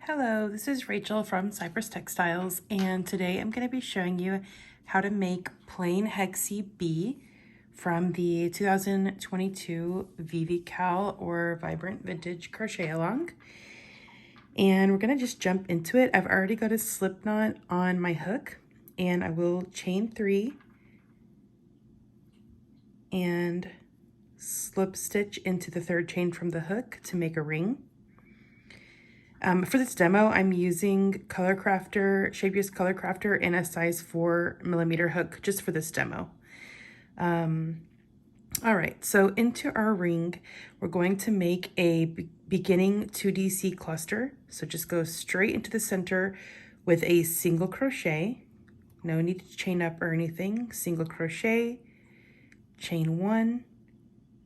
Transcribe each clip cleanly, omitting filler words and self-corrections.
Hello, this is Rachel from Cypress Textiles, and today I'm going to be showing you how to make plain Hexie B from the 2022 VVCAL or Vibrant Vintage Crochet Along. And we're going to just jump into it. I've already got a slip knot on my hook, and I will chain 3 and slip stitch into the 3rd chain from the hook to make a ring. For this demo, I'm using Color Crafter, Shapeuse Color Crafter in a size 4mm hook just for this demo. All right, so into our ring, we're going to make a beginning 2DC cluster. So just go straight into the center with a single crochet. No need to chain up or anything. Single crochet, chain 1,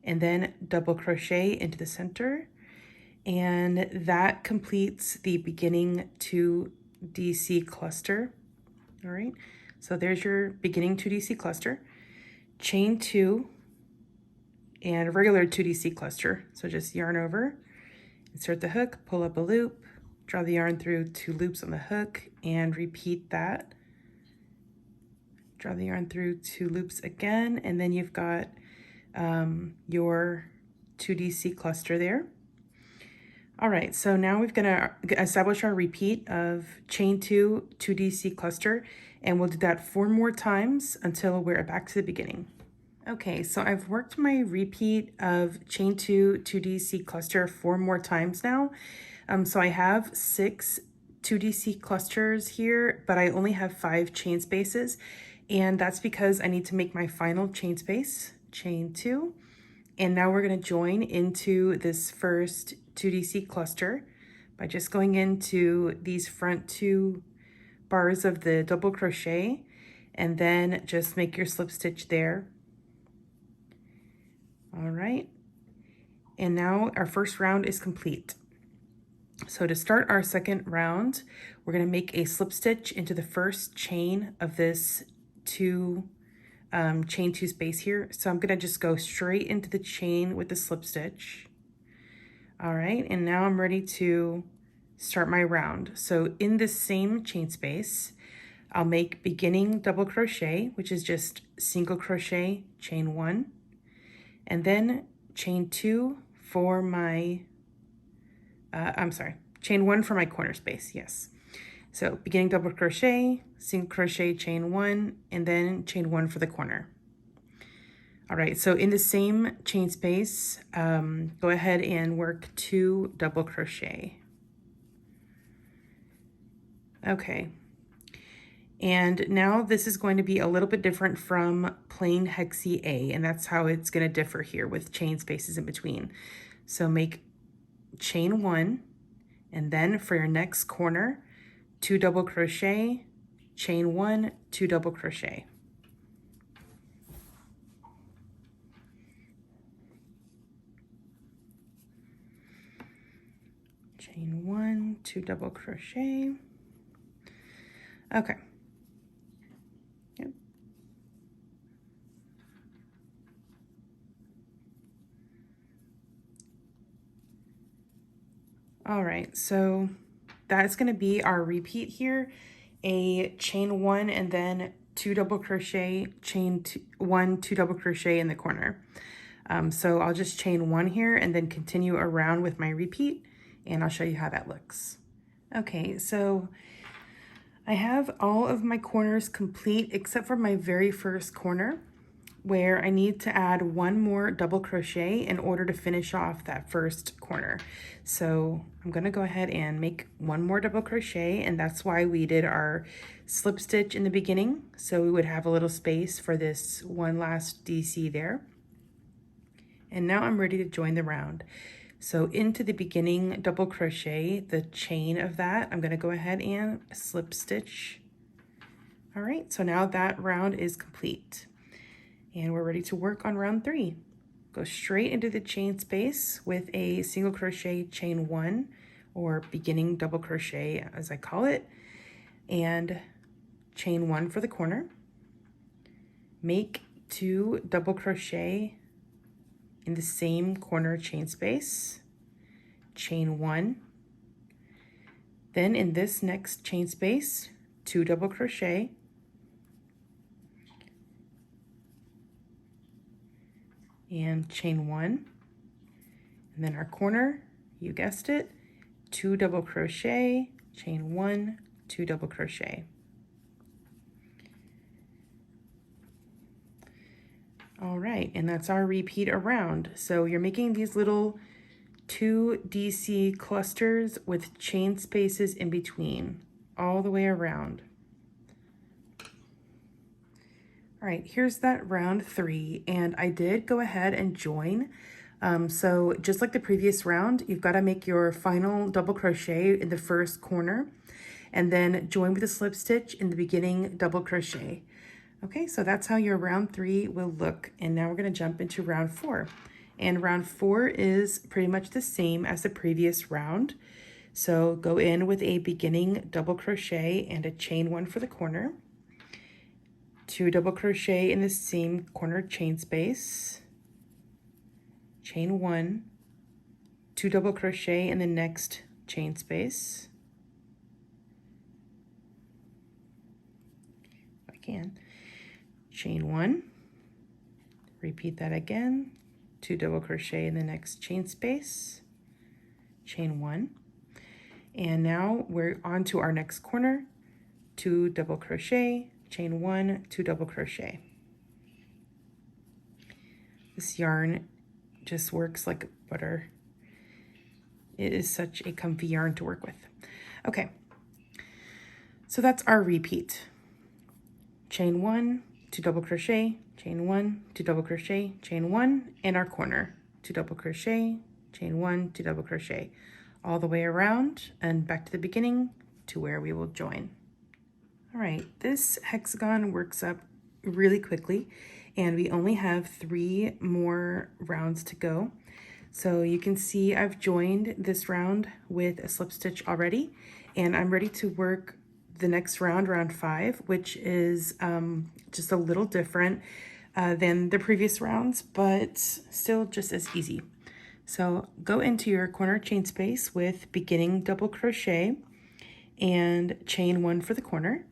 and then double crochet into the center. And that completes the beginning 2DC cluster. All right, so there's your beginning 2DC cluster. Chain 2 and a regular 2DC cluster. So just yarn over, insert the hook, pull up a loop, draw the yarn through 2 loops on the hook, and repeat that. Draw the yarn through 2 loops again, and then you've got your 2DC cluster there. All right, so now we're gonna establish our repeat of chain 2, 2DC cluster, and we'll do that 4 more times until we're back to the beginning. Okay, so I've worked my repeat of chain 2, 2DC cluster 4 more times now. So I have 6 2DC clusters here, but I only have 5 chain spaces, and that's because I need to make my final chain space, chain 2. And now we're going to join into this first 2DC cluster by just going into these front 2 bars of the double crochet, and then just make your slip stitch there. All right, and now our first round is complete. So to start our second round, we're going to make a slip stitch into the first chain of this chain 2 space here. So I'm going to just go straight into the chain with the slip stitch. All right, and now I'm ready to start my round. So in this same chain space, I'll make beginning double crochet, which is just single crochet, chain 1, and then chain 2 for my, chain 1 for my corner space, yes. So beginning double crochet, single crochet, chain 1, and then chain 1 for the corner. All right, so in the same chain space, go ahead and work 2 double crochet. Okay, and now this is going to be a little bit different from plain Hexie A, and that's how it's going to differ here with chain spaces in between. So make chain 1, and then for your next corner, 2 double crochet, chain 1, 2 double crochet. Chain 1, 2 double crochet. Okay. Yep. All right, so that's going to be our repeat here, a chain 1 and then 2 double crochet, chain 1, 2 double crochet in the corner. So I'll just chain 1 here and then continue around with my repeat, and I'll show you how that looks. Okay, so I have all of my corners complete except for my very first corner, where I need to add 1 more double crochet in order to finish off that first corner. So I'm going to go ahead and make 1 more double crochet, and that's why we did our slip stitch in the beginning, so we would have a little space for this one last DC there. And now I'm ready to join the round. So into the beginning double crochet, the chain of that, I'm going to go ahead and slip stitch. All right, so now that round is complete. And we're ready to work on round 3. Go straight into the chain space with a single crochet, chain 1, or beginning double crochet as I call it, and chain 1 for the corner. Make 2 double crochet in the same corner chain space, chain 1, Then in this next chain space, 2 double crochet, and chain 1, and then our corner, you guessed it, 2 double crochet, chain 1, 2 double crochet. All right, and that's our repeat around. So you're making these little 2 DC clusters with chain spaces in between all the way around. All right, here's that round 3, and I did go ahead and join. So just like the previous round, you've got to make your final double crochet in the first corner and then join with a slip stitch in the beginning double crochet. Okay, so that's how your round 3 will look. And now we're going to jump into round 4. And round 4 is pretty much the same as the previous round. So go in with a beginning double crochet and a chain 1 for the corner. 2 double crochet in the same corner chain space. Chain 1. 2 double crochet in the next chain space. If I can. Chain 1, repeat that again, 2 double crochet in the next chain space, chain 1, and now we're on to our next corner, 2 double crochet, chain 1, 2 double crochet. This yarn just works like butter. It is such a comfy yarn to work with. Okay, so that's our repeat. Chain 1, 2 double crochet, chain 1, 2 double crochet, chain 1, and our corner, 2 double crochet, chain 1, 2 double crochet, all the way around and back to the beginning to where we will join. All right, this hexagon works up really quickly, and we only have 3 more rounds to go. So you can see I've joined this round with a slip stitch already, and I'm ready to work the next round, round 5, which is just a little different than the previous rounds, but still just as easy. So go into your corner chain space with beginning double crochet and chain 1 for the corner,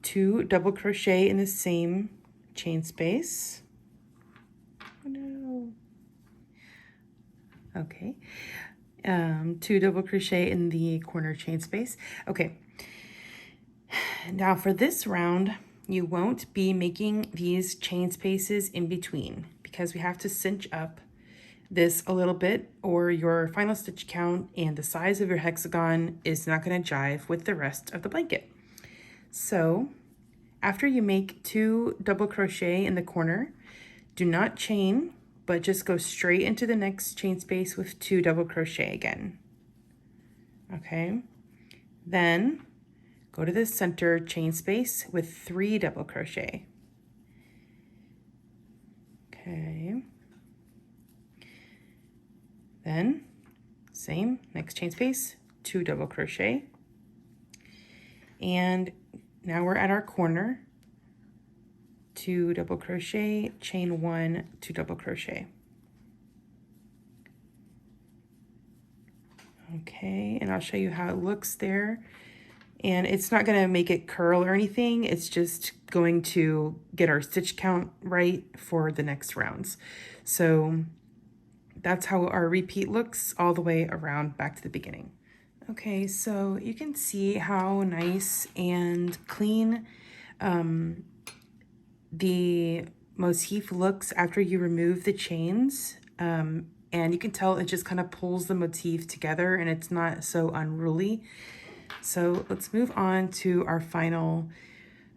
2 double crochet in the same chain space. Oh no. Okay. 2 double crochet in the corner chain space. Okay. Now for this round, you won't be making these chain spaces in between because we have to cinch up this a little bit, or your final stitch count and the size of your hexagon is not going to jive with the rest of the blanket. So after you make 2 double crochet in the corner, do not chain, but just go straight into the next chain space with 2 double crochet again. Okay, then go to the center chain space with 3 double crochet. Okay. Then same, next chain space, 2 double crochet. And now we're at our corner, 2 double crochet, chain 1, 2 double crochet. Okay, and I'll show you how it looks there. And it's not going to make it curl or anything. It's just going to get our stitch count right for the next rounds. So that's how our repeat looks all the way around back to the beginning. Okay, so you can see how nice and clean the motif looks after you remove the chains. And you can tell it just kind of pulls the motif together and it's not so unruly. So let's move on to our final,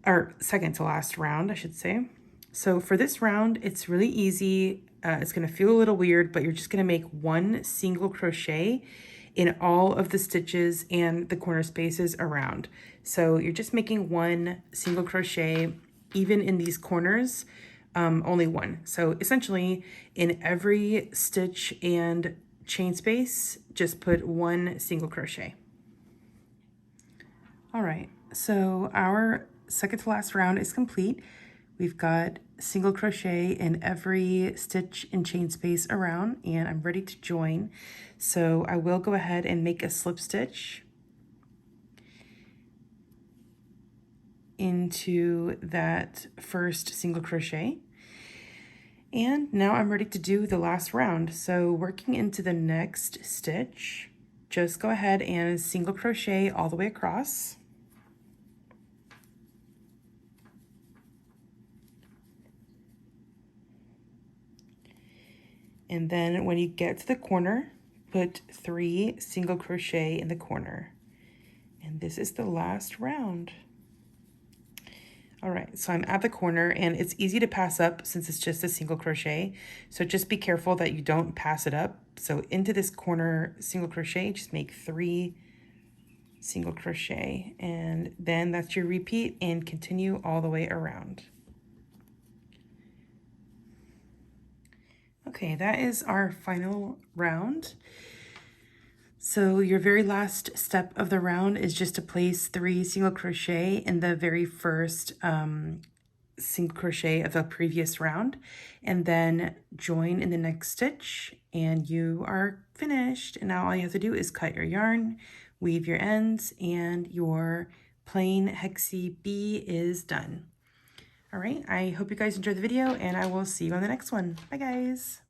or second to last round, I should say. So for this round, it's really easy. It's going to feel a little weird, but you're just going to make 1 single crochet in all of the stitches and the corner spaces around. So you're just making 1 single crochet, even in these corners, only 1. So essentially in every stitch and chain space, just put 1 single crochet. All right, so our second to last round is complete. We've got single crochet in every stitch and chain space around, and I'm ready to join. So I will go ahead and make a slip stitch into that first single crochet. And now I'm ready to do the last round. So working into the next stitch, just go ahead and single crochet all the way across. And then when you get to the corner, put 3 single crochet in the corner. And this is the last round. All right, so I'm at the corner and it's easy to pass up since it's just a single crochet. So just be careful that you don't pass it up. So into this corner single crochet, just make 3 single crochet, and then that's your repeat, and continue all the way around. Okay, that is our final round. So your very last step of the round is just to place 3 single crochet in the very first single crochet of the previous round, and then join in the next stitch, and you are finished. And now all you have to do is cut your yarn, weave your ends, and your plain Hexie bee is done. All right, I hope you guys enjoyed the video, and I will see you on the next one. Bye, guys.